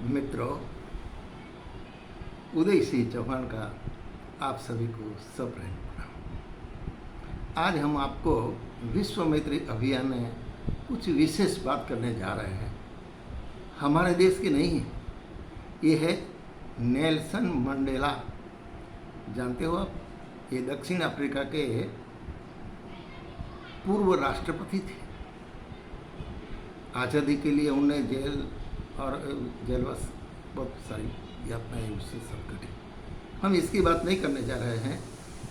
मित्रों, उदय सिंह चौहान का आप सभी को सप्रेम प्रणाम। आज हम आपको विश्व मैत्री अभियान में कुछ विशेष बात करने जा रहे हैं। हमारे देश की नहीं है, ये है नेल्सन मंडेला। जानते हो आप, ये दक्षिण अफ्रीका के पूर्व राष्ट्रपति थे। आज़ादी के लिए उन्हें जेल और जेलवास बहुत सारी यातनाएं उससे सब कटी। हम इसकी बात नहीं करने जा रहे हैं,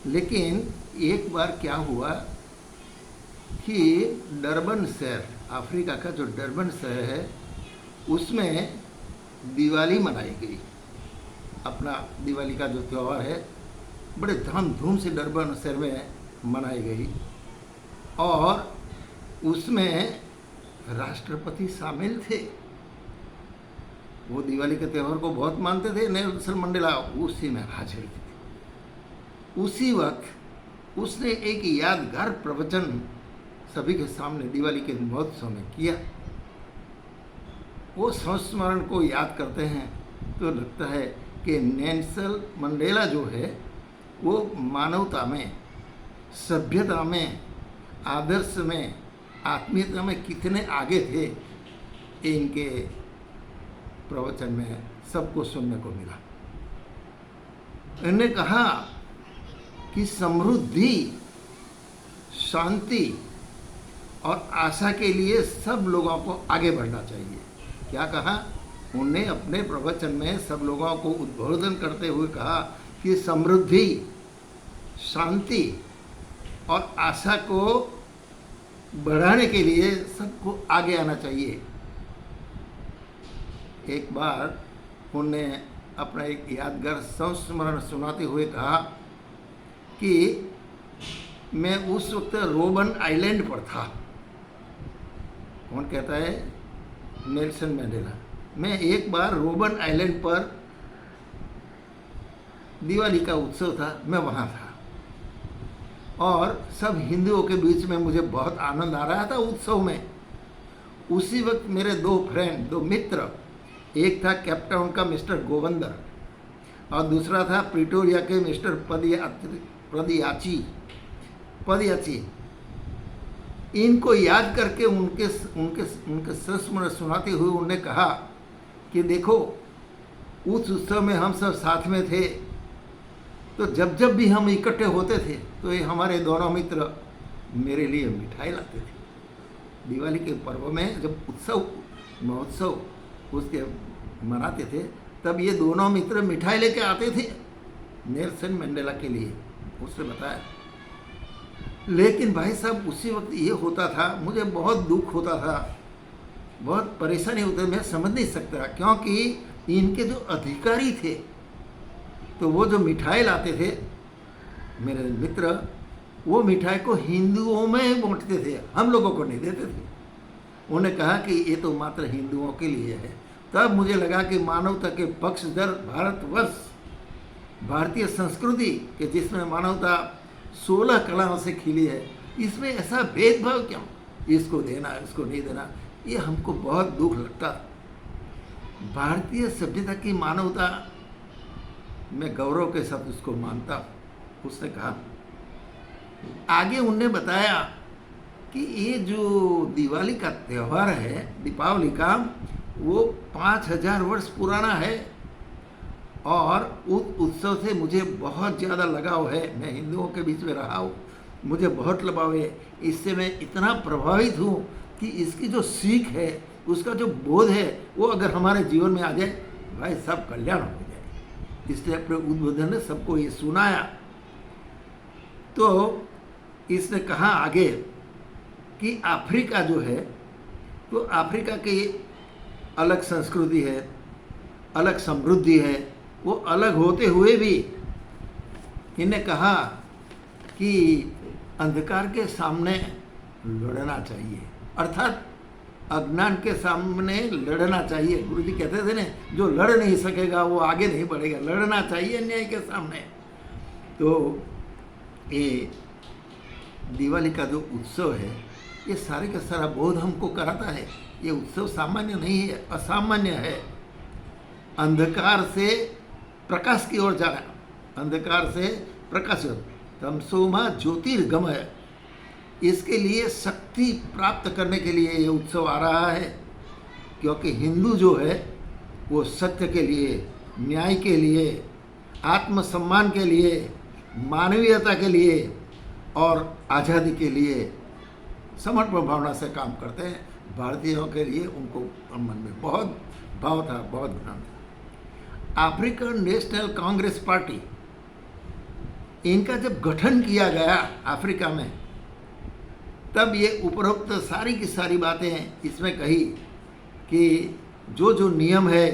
लेकिन एक बार क्या हुआ कि डरबन शहर, अफ्रीका का जो डरबन शहर है, उसमें दिवाली मनाई गई। अपना दिवाली का जो त्यौहार है बड़े धूमधाम से डरबन शहर में मनाई गई और उसमें राष्ट्रपति शामिल थे। वो दिवाली के त्यौहार को बहुत मानते थे। नेल्सन मंडेला उसी में हाजिर थे। उसी वक्त उसने एक यादगार प्रवचन सभी के सामने दिवाली के महोत्सव में किया। वो संस्मरण को याद करते हैं तो लगता है कि नेल्सन मंडेला जो है वो मानवता में, सभ्यता में, आदर्श में, आत्मीयता में कितने आगे थे, इनके प्रवचन में सबको सुनने को मिला। इन्होंने कहा कि समृद्धि, शांति और आशा के लिए सब लोगों को आगे बढ़ना चाहिए। क्या कहा? उन्हें अपने प्रवचन में सब लोगों को उद्बोधन करते हुए कहा कि समृद्धि, शांति और आशा को बढ़ाने के लिए सबको आगे आना चाहिए। एक बार उन्होंने अपना एक यादगार संस्मरण सुनाते हुए कहा कि मैं उस वक्त रोबन आइलैंड पर था। कौन कहता है? Nelson Mandela. मैं एक बार रोबन आइलैंड पर दिवाली का उत्सव था, मैं वहाँ था और सब हिंदुओं के बीच में मुझे बहुत आनंद आ रहा था उत्सव में। उसी वक्त मेरे दो फ्रेंड, दो मित्र, एक था कैप्टाउन का मिस्टर गोवंदर और दूसरा था प्रिटोरिया के मिस्टर पदयाची। इनको याद करके उनके संस्मरण सुनाते हुए उन्होंने कहा कि देखो, उस उत्सव में हम सब साथ में थे, तो जब भी हम इकट्ठे होते थे तो ये हमारे दोनों मित्र मेरे लिए मिठाई लाते थे। दिवाली के पर्व में जब महोत्सव उसके मनाते थे, तब ये दोनों मित्र मिठाई लेके आते थे नेल्सन मंडेला के लिए, उसने बताया। लेकिन भाई साहब, उसी वक्त ये होता था, मुझे बहुत दुख होता था, बहुत परेशानी होती, मैं समझ नहीं सकता, क्योंकि इनके जो अधिकारी थे तो वो जो मिठाई लाते थे मेरे मित्र, वो मिठाई को हिंदुओं में बांटते थे, हम लोगों को नहीं देते थे। उन्होंने कहा कि ये तो मात्र हिंदुओं के लिए है। तब मुझे लगा कि मानवता के पक्षधर भारतवर्ष, भारतीय संस्कृति के जिसमें मानवता 16 कलाओं से खिली है, इसमें ऐसा भेदभाव क्यों? इसको देना, इसको नहीं देना, ये हमको बहुत दुख लगता। भारतीय सभ्यता की मानवता मैं गौरव के साथ उसको मानता हूँ, उसने कहा। आगे उनने बताया कि ये जो दिवाली का त्यौहार है, दीपावली का, वो 5000 वर्ष पुराना है और उस उत्सव से मुझे बहुत ज़्यादा लगाव है। मैं हिंदुओं के बीच में रहा हूँ, मुझे बहुत लगाव है। इससे मैं इतना प्रभावित हूँ कि इसकी जो सीख है, उसका जो बोध है, वो अगर हमारे जीवन में आ जाए, भाई सब कल्याण हो जाए। इसलिए अपने उद्बोधन ने सबको ये सुनाया। तो इसने कहा आगे कि अफ्रीका जो है, तो अफ्रीका की अलग संस्कृति है, अलग समृद्धि है। वो अलग होते हुए भी इन्हें कहा कि अंधकार के सामने लड़ना चाहिए, अर्थात अज्ञान के सामने लड़ना चाहिए। गुरु जी कहते थे ना, जो लड़ नहीं सकेगा वो आगे नहीं बढ़ेगा, लड़ना चाहिए अन्याय के सामने। तो ये दिवाली का जो उत्सव है, ये सारे का सारा बोध हमको कराता है। ये उत्सव सामान्य नहीं है, असामान्य है। अंधकार से प्रकाश की ओर जाना, अंधकार से प्रकाश की ओर, तमसोमा ज्योतिर्गमय। इसके लिए शक्ति प्राप्त करने के लिए ये उत्सव आ रहा है, क्योंकि हिंदू जो है वो सत्य के लिए, न्याय के लिए, आत्मसम्मान के लिए, मानवीयता के लिए और आज़ादी के लिए समर्पण भावना से काम करते हैं। भारतीयों के लिए उनको मन में बहुत भाव था, बहुत ज्ञान था। अफ्रीकन नेशनल कांग्रेस पार्टी, इनका जब गठन किया गया अफ्रीका में, तब ये उपरोक्त सारी की सारी बातें इसमें कही कि जो जो नियम है,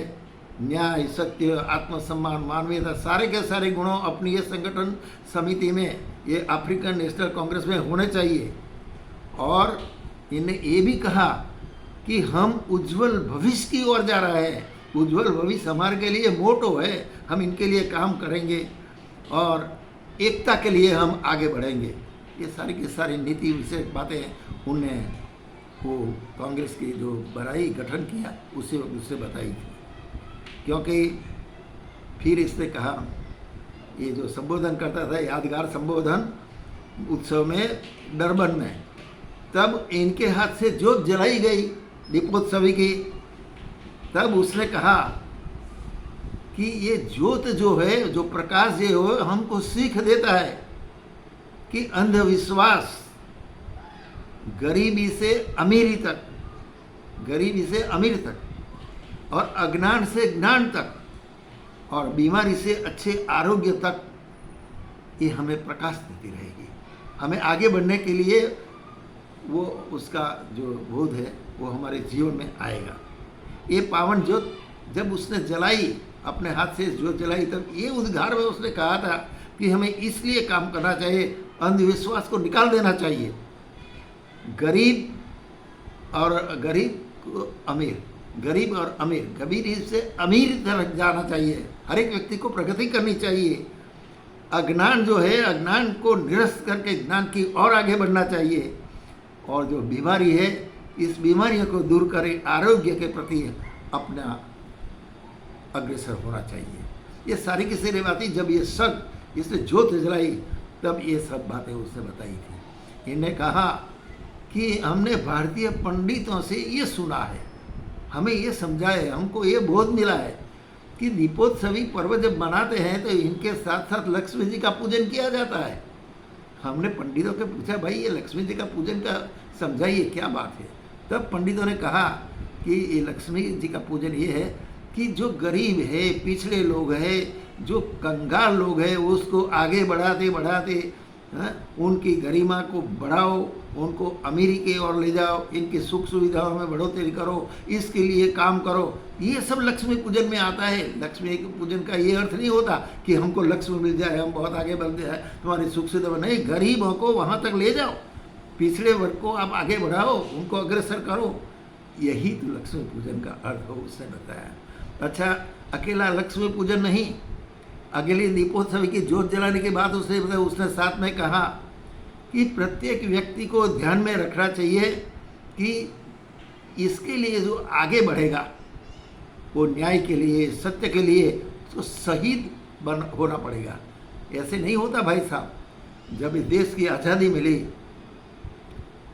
न्याय, सत्य, आत्मसम्मान, मानवीयता, सारे के सारे गुणों अपनी ये संगठन समिति में, ये अफ्रीकन नेशनल कांग्रेस में होने चाहिए। और इन्हें ये भी कहा कि हम उज्जवल भविष्य की ओर जा रहे हैं, उज्जवल भविष्य हमारे के लिए मोटो है, हम इनके लिए काम करेंगे और एकता के लिए हम आगे बढ़ेंगे। ये सारी की सारी नीति विषयक बातें उनने वो कांग्रेस की जो बनाई, गठन किया, उससे बताई थी। क्योंकि फिर इसने कहा, ये जो संबोधन करता था, यादगार संबोधन उत्सव में डरबन में, तब इनके हाथ से जोत जलाई गई दीपोत्सवी की। तब उसने कहा कि ये ज्योत जो है, जो प्रकाश ये हो, हमको सीख देता है कि अंधविश्वास गरीबी से अमीरी तक, गरीबी से अमीर तक, और अज्ञान से ज्ञान तक, और बीमारी से अच्छे आरोग्य तक, ये हमें प्रकाश देती रहेगी। हमें आगे बढ़ने के लिए वो उसका जो बोध है वो हमारे जीवन में आएगा। ये पावन ज्योत जब उसने जलाई, अपने हाथ से ज्योत जलाई, तब ये उद्गार में उसने कहा था कि हमें इसलिए काम करना चाहिए, अंधविश्वास को निकाल देना चाहिए, गरीब और अमीर, गरीब और अमीर, गरीब से अमीर तक जाना चाहिए, हर एक व्यक्ति को प्रगति करनी चाहिए। अज्ञान जो है, अज्ञान को निरस्त करके ज्ञान की ओर आगे बढ़ना चाहिए, और जो बीमारी है, इस बीमारियों को दूर करे, आरोग्य के प्रति अपना अग्रसर होना चाहिए। ये सारी की सारी बातें जब ये सब इसने ज्योत जलाई, तब ये सब बातें उसने बताई थी। इन्हें कहा कि हमने भारतीय पंडितों से ये सुना है, हमें ये समझा है, हमको ये बोध मिला है कि दीपोत्सवी पर्व जब मनाते हैं तो इनके साथ साथ लक्ष्मी जी का पूजन किया जाता है। हमने पंडितों के पूछा, भाई ये लक्ष्मी जी का पूजन का समझाइए, क्या बात है। तब पंडितों ने कहा कि ये लक्ष्मी जी का पूजन ये है कि जो गरीब है, पिछड़े लोग हैं, जो कंगाल लोग हैं, उसको आगे बढ़ाते बढ़ाते उनकी गरिमा को बढ़ाओ, उनको अमीरी की ओर ले जाओ, इनकी सुख सुविधाओं में बढ़ोतरी करो, इसके लिए काम करो। ये सब लक्ष्मी पूजन में आता है। लक्ष्मी पूजन का ये अर्थ नहीं होता कि हमको लक्ष्मी मिल जाए, हम बहुत आगे बढ़ जाए, तुम्हारी सुख सुविधा नहीं, गरीबों को वहाँ तक ले जाओ, पिछड़े वर्ग को आप आगे बढ़ाओ, उनको अग्रसर करो। यही तो लक्ष्मी पूजन का अर्थ हो, उसने बताया। अच्छा, अकेला लक्ष्मी पूजन नहीं, अगली दीपोत्सव की ज्योत जलाने के बाद उसने साथ में कहा कि प्रत्येक व्यक्ति को ध्यान में रखना चाहिए कि इसके लिए जो आगे बढ़ेगा वो न्याय के लिए, सत्य के लिए, तो शहीद होना पड़ेगा। ऐसे नहीं होता भाई साहब। जब इस देश की आज़ादी मिली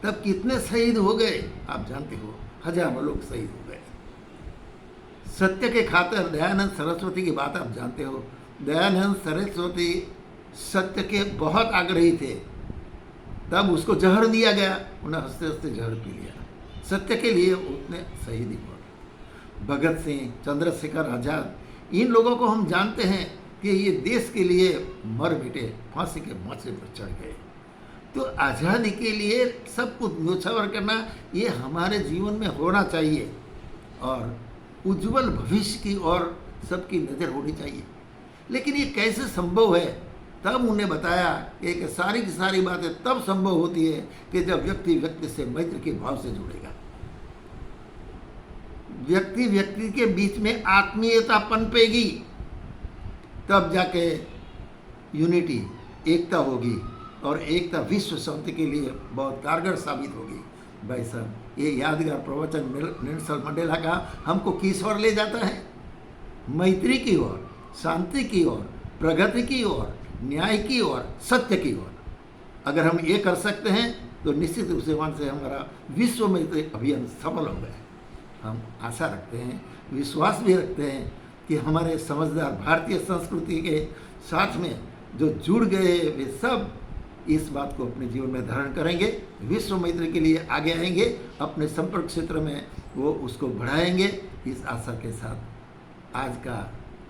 तब कितने शहीद हो गए आप जानते हो, हजारों लोग शहीद हो गए सत्य के खातिर। दयानंद सरस्वती की बात आप जानते हो। दयानंद सरस्वती सत्य के बहुत आग्रही थे, तब उसको जहर दिया गया, उन्हें हंसते हंसते जहर पी लिया। सत्य के लिए उसने शहीदी हो। भगत सिंह, चंद्रशेखर आज़ाद, इन लोगों को हम जानते हैं कि ये देश के लिए मर मिटे, फांसी के माचे पर चढ़ गए। तो आज़ादी के लिए सब कुछ न्योछावर करना ये हमारे जीवन में होना चाहिए, और उज्जवल भविष्य की ओर सबकी नज़र होनी चाहिए। लेकिन ये कैसे संभव है? तब उन्हें बताया कि सारी की सारी बातें तब संभव होती है कि जब व्यक्ति व्यक्ति से मैत्र के भाव से जुड़ेगा, व्यक्ति व्यक्ति के बीच में आत्मीयता पनपेगी, तब जाके यूनिटी, एकता होगी, और एकता विश्व शांति के लिए बहुत कारगर साबित होगी। भाई साहब, ये यादगार प्रवचन नेल्सन मंडेला का हमको किस ओर ले जाता है? मैत्री की ओर, शांति की ओर, प्रगति की ओर, न्याय की ओर, सत्य की ओर। अगर हम ये कर सकते हैं तो निश्चित रूप से वहाँ से हमारा विश्व मैत्री अभियान सफल हो गया। हम आशा रखते हैं, विश्वास भी रखते हैं कि हमारे समझदार भारतीय संस्कृति के साथ में जो जुड़ गए वे सब इस बात को अपने जीवन में धारण करेंगे, विश्व मैत्री के लिए आगे आएंगे, अपने संपर्क क्षेत्र में वो उसको बढ़ाएंगे। इस आशा के साथ आज का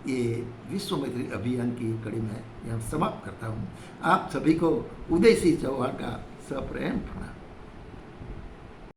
ये विश्व मैत्री अभियान की कड़ी में यहाँ समाप्त करता हूँ। आप सभी को उदय सिंह चौहान का सप्रेम प्रणाम।